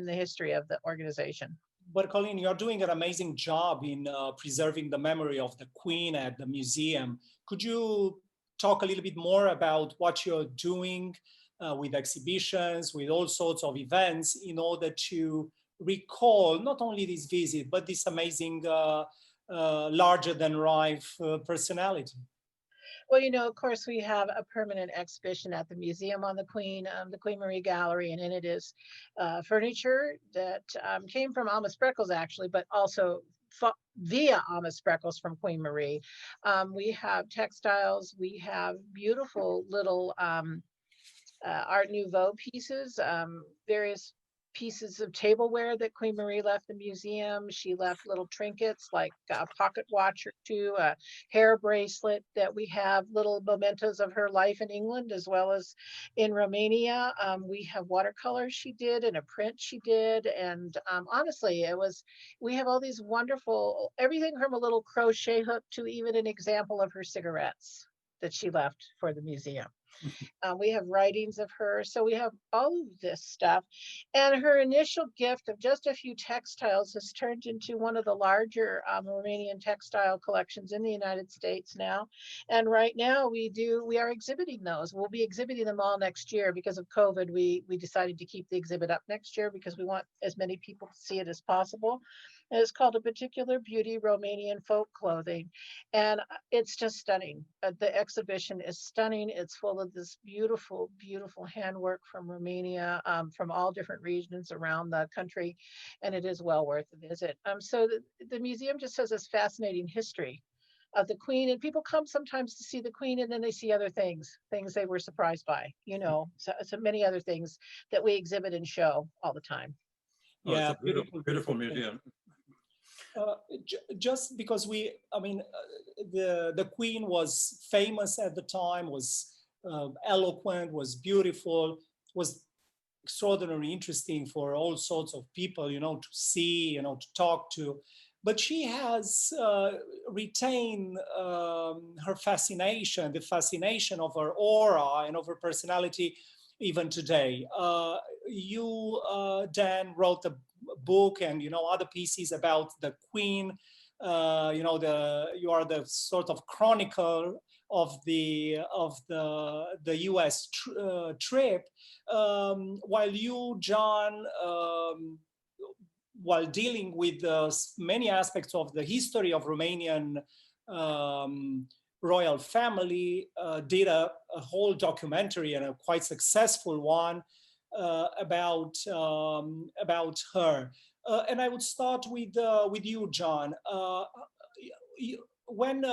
the history of the organization. But Colleen, you're doing an amazing job in preserving the memory of the Queen at the museum. Could you talk a little bit more about what you're doing with exhibitions, with all sorts of events, in order to recall not only this visit, but this amazing larger-than-life personality? Well, of course, we have a permanent exhibition at the museum on the Queen Marie Gallery, and in it is furniture that came from Alma Spreckels, actually, but also via Alma Spreckels from Queen Marie. We have textiles, we have beautiful little Art Nouveau pieces, various pieces of tableware that Queen Marie left the museum. She left little trinkets like a pocket watch or two, a hair bracelet that we have, little mementos of her life in England as well as in Romania. We have watercolors she did and a print she did. And honestly, we have all these wonderful, everything from a little crochet hook to even an example of her cigarettes that she left for the museum. We have writings of her. So we have all of this stuff. And her initial gift of just a few textiles has turned into one of the larger Romanian textile collections in the United States now. And right now we are exhibiting those. We'll be exhibiting them all next year. Because of COVID, we decided to keep the exhibit up next year because we want as many people to see it as possible. And it's called A Particular Beauty Romanian Folk Clothing. And it's just stunning. The exhibition is stunning. It's full of this beautiful, beautiful handwork from Romania, from all different regions around the country. And it is well worth a visit. So the museum just has this fascinating history of the Queen. And people come sometimes to see the Queen, and then they see other things they were surprised by, so many other things that we exhibit and show all the time. Oh, yeah, it's a beautiful, beautiful museum. Just because the Queen was famous at the time, was eloquent, was beautiful, was extraordinarily interesting for all sorts of people, to see, to talk to. But she has retained her fascination, the fascination of her aura and of her personality even today. You, Dan, wrote a book and, you know, other pieces about the Queen. You know, you are the sort of chronicle of the U.S. trip, while you, John, while dealing with many aspects of the history of Romanian royal family, did a whole documentary, and a quite successful one, about her. And I would start with you, John. When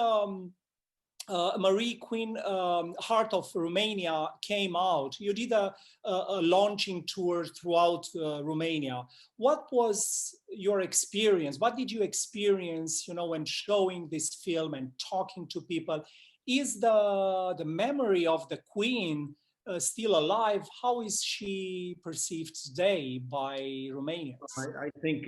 Marie, Queen, Heart of Romania came out, you did a launching tour throughout Romania. What was your experience? What did you experience, you know, when showing this film and talking to people? Is the memory of the Queen still alive? How is she perceived today by Romanians? I think,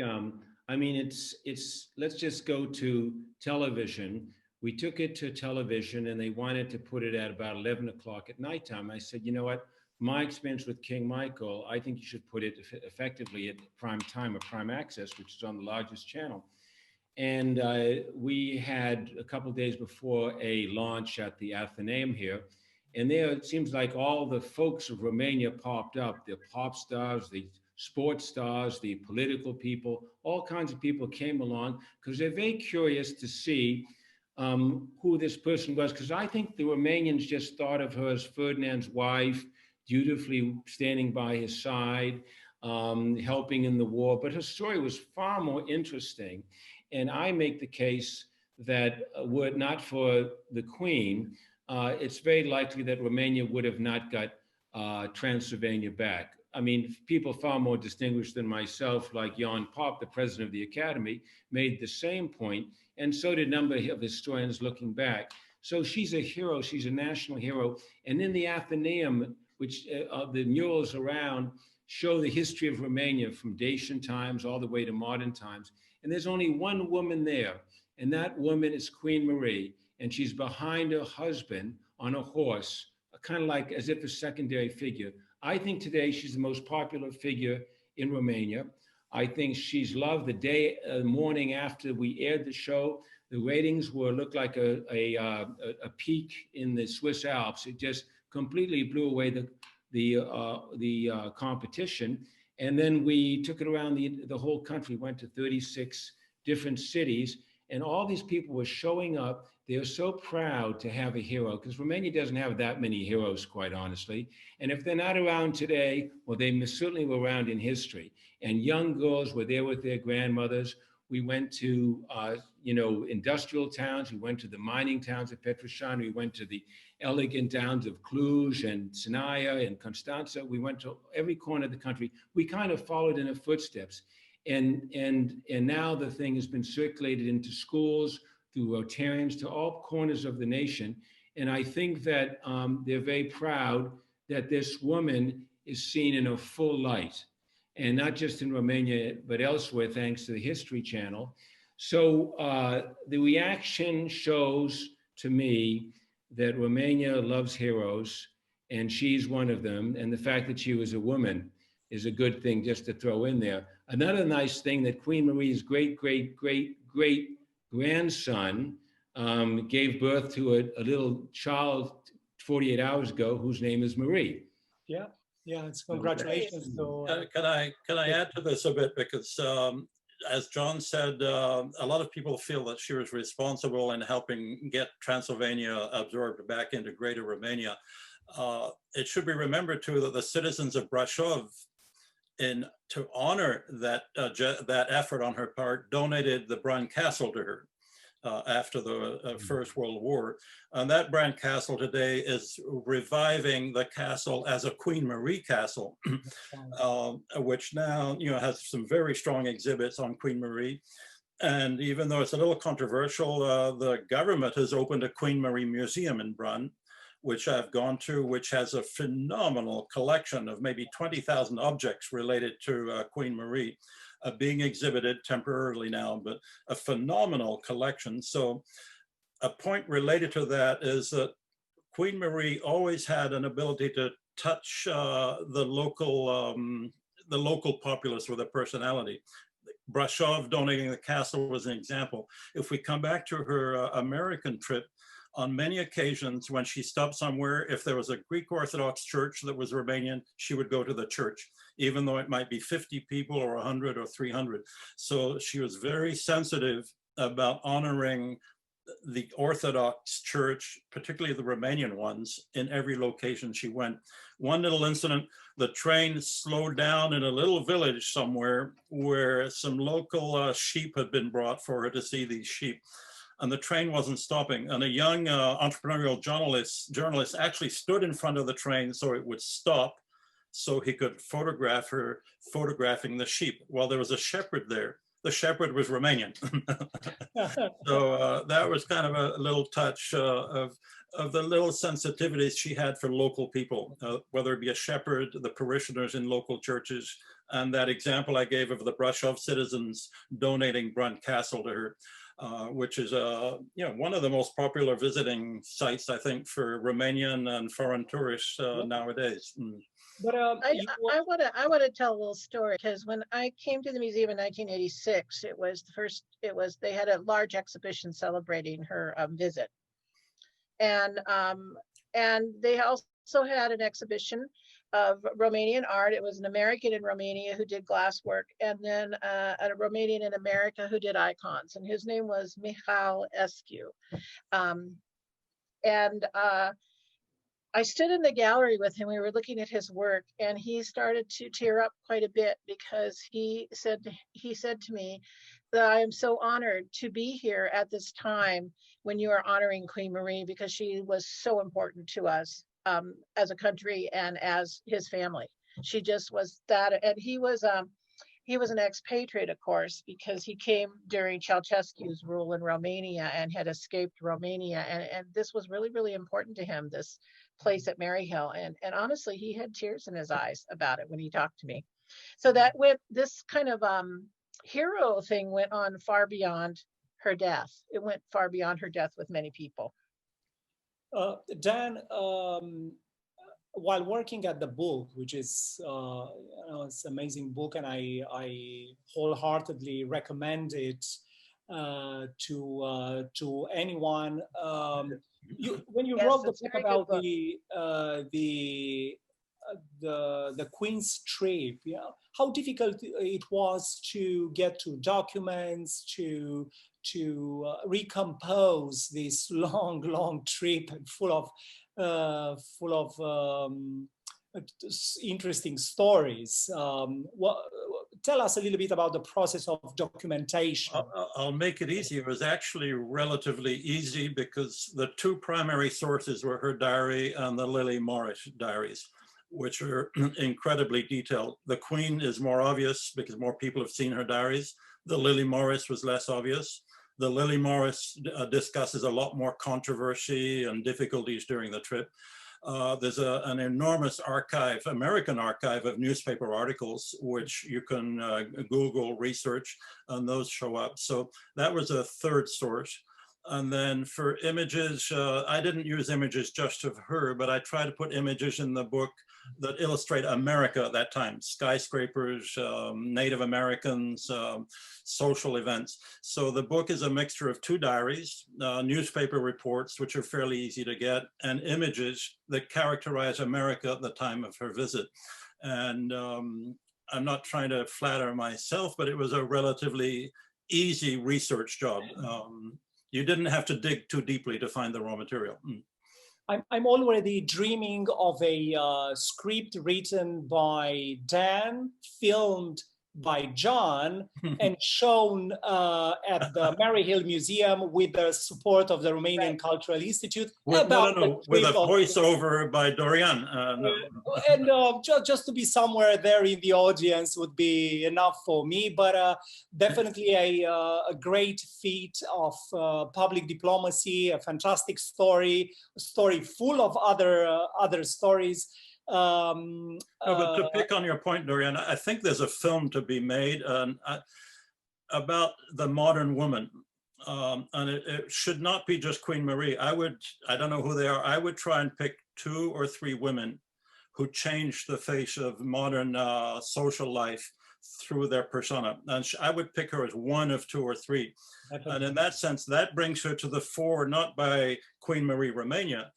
I mean, it's, let's just go to television. We took it to television and they wanted to put it at about 11 o'clock at nighttime. I said, you know what, my experience with King Michael, I think you should put it effectively at prime time or prime access, which is on the largest channel. And we had a couple of days before a launch at the Athenaeum here. And there, it seems like all the folks of Romania popped up, the pop stars, the sports stars, the political people, all kinds of people came along because they're very curious to see who this person was, because I think the Romanians just thought of her as Ferdinand's wife, dutifully standing by his side, helping in the war, but her story was far more interesting. And I make the case that were it not for the Queen, it's very likely that Romania would have not got Transylvania back. I mean, people far more distinguished than myself, like Jan Pop, the president of the Academy, made the same point, and so did a number of historians looking back. So she's a hero, she's a national hero. And in the Athenaeum, which the murals around show the history of Romania from Dacian times all the way to modern times. And there's only one woman there, and that woman is Queen Marie. And she's behind her husband on a horse, kind of like as if a secondary figure. I think today she's the most popular figure in Romania. I think she's loved. The day, morning after we aired the show, the ratings looked like a peak in the Swiss Alps. It just completely blew away the competition. And then we took it around the whole country, went to 36 different cities, and all these people were showing up. They're so proud to have a hero, because Romania doesn't have that many heroes, quite honestly. And if they're not around today, well, they certainly were around in history. And young girls were there with their grandmothers. We went to, industrial towns. We went to the mining towns of Petroșani. We went to the elegant towns of Cluj and Sinaia and Constanța. We went to every corner of the country. We kind of followed in her footsteps. And now the thing has been circulated into schools, through Rotarians, to all corners of the nation. And I think that they're very proud that this woman is seen in a full light, and not just in Romania, but elsewhere, thanks to the History Channel. So the reaction shows to me that Romania loves heroes, and she's one of them. And the fact that she was a woman is a good thing just to throw in there. Another nice thing, that Queen Marie's great-great-great-grandson gave birth to a little child 48 hours ago whose name is Marie. Yeah, it's congratulations. Can I add to this a bit? Because as John said, a lot of people feel that she was responsible in helping get Transylvania absorbed back into Greater Romania. It should be remembered too that the citizens of Brașov, to honor that effort on her part, donated the Bran Castle to her after the First World War. And that Bran Castle today is reviving the castle as a Queen Marie Castle, which now has some very strong exhibits on Queen Marie. And even though it's a little controversial, the government has opened a Queen Marie Museum in Brunn, which I've gone to, which has a phenomenal collection of maybe 20,000 objects related to Queen Marie, being exhibited temporarily now, but a phenomenal collection. So a point related to that is that Queen Marie always had an ability to touch the local populace with a personality. Brashov donating the castle was an example. If we come back to her American trip, on many occasions when she stopped somewhere, if there was a Greek Orthodox church that was Romanian, she would go to the church, even though it might be 50 people or 100 or 300. So she was very sensitive about honoring the Orthodox church, particularly the Romanian ones, in every location she went. One little incident, the train slowed down in a little village somewhere where some local sheep had been brought for her to see these sheep. And the train wasn't stopping. And a young entrepreneurial journalist actually stood in front of the train so it would stop, so he could photograph her photographing the sheep. While there was a shepherd there. The shepherd was Romanian. So that was kind of a little touch of the little sensitivities she had for local people, whether it be a shepherd, the parishioners in local churches, and that example I gave of the Brashov citizens donating Brunt Castle to her. Which is one of the most popular visiting sites, I think, for Romanian and foreign tourists nowadays. But I want to tell a little story, because when I came to the museum in 1986, they had a large exhibition celebrating her visit, and they also had an exhibition of Romanian art. It was an American in Romania who did glass work, and then a Romanian in America who did icons, and his name was Maryhill. I stood in the gallery with him. We were looking at his work, and he started to tear up quite a bit, because he said to me that I am so honored to be here at this time when you are honoring Queen Marie, because she was so important to us as a country and as his family. She just was that. And he was an expatriate, of course, because he came during Ceausescu's rule in Romania and had escaped Romania. And this was really, really important to him, this place at Maryhill. And honestly, he had tears in his eyes about it when he talked to me. So this kind of hero thing went on far beyond her death. It went far beyond her death with many people. Dan, while working at the book, which is it's an amazing book, and I wholeheartedly recommend it to anyone. When you wrote the book about the Queen's trip, how difficult it was to get to documents, to recompose this long trip full of interesting stories. Tell us a little bit about the process of documentation. I'll make it easy. It was actually relatively easy, because the two primary sources were her diary and the Lily Morris diaries, which are incredibly detailed. The Queen is more obvious because more people have seen her diaries. The Lily Morris was less obvious. The Lily Morris discusses a lot more controversy and difficulties during the trip. There's an enormous archive, American archive of newspaper articles, which you can Google, research, and those show up. So that was a third source. And then for images, I didn't use images just of her, but I try to put images in the book that illustrate America at that time: skyscrapers, Native Americans, social events. So the book is a mixture of two diaries, newspaper reports, which are fairly easy to get, and images that characterize America at the time of her visit. And I'm not trying to flatter myself, but it was a relatively easy research job. You didn't have to dig too deeply to find the raw material. I'm already dreaming of a script written by Dan, filmed by John, and shown at the Maryhill Museum with the support of the Romanian Cultural Institute. With a voiceover by Dorian. And just to be somewhere there in the audience would be enough for me, but definitely a great feat of public diplomacy, a fantastic story, a story full of other stories. But to pick on your point, Dorian, I think there's a film to be made about the modern woman. And it should not be just Queen Marie. I don't know who they are. I would try and pick 2 or 3 women who changed the face of modern social life through their persona. And I would pick her as one of two or three. And in that sense, that brings her to the fore, not by Queen Marie Romania,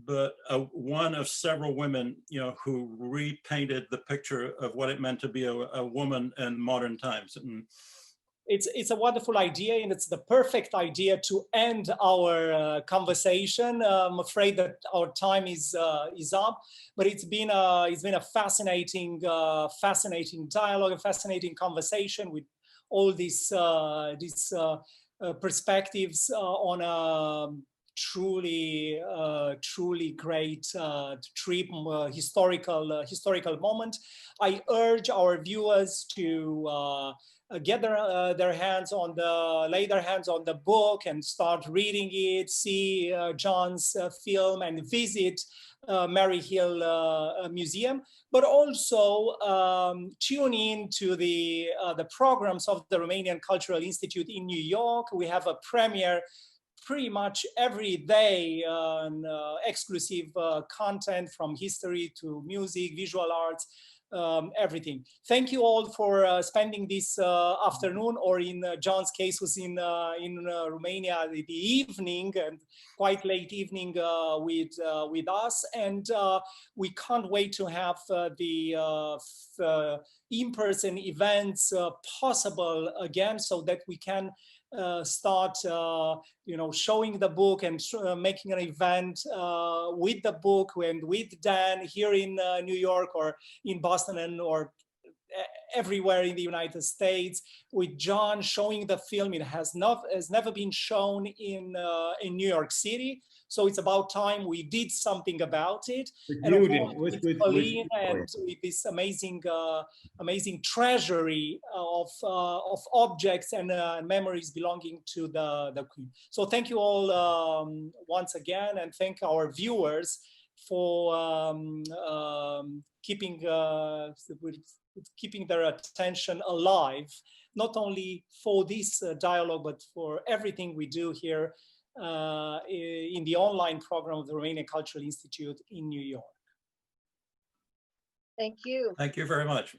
but one of several women, you know, who repainted the picture of what it meant to be a woman in modern times. And it's a wonderful idea, and it's the perfect idea to end our conversation. I'm afraid that our time is up, but it's been a fascinating dialogue, a fascinating conversation with all these perspectives on a truly great trip, historical moment. I urge our viewers to get their hands on lay their hands on the book and start reading it, see John's film, and visit Maryhill Museum, but also tune in to the programs of the Romanian Cultural Institute in New York. We have a premiere pretty much every day on exclusive content from history to music, visual arts, everything. Thank you all for spending this afternoon, or in John's case was in Romania, the evening, and quite late evening with us. And we can't wait to have the in-person events possible again, so that we can start showing the book and making an event with the book and with Dan here in New York or in Boston or everywhere in the United States, with John showing the film. It has never been shown in New York City, so it's about time we did something about it. And with COLLEEN and with this amazing treasury of objects and memories belonging to the Queen. So thank you all once again, and thank our viewers for keeping their attention alive, not only for this dialogue, but for everything we do here in the online program of the Romanian Cultural Institute in New York. Thank you. Thank you very much.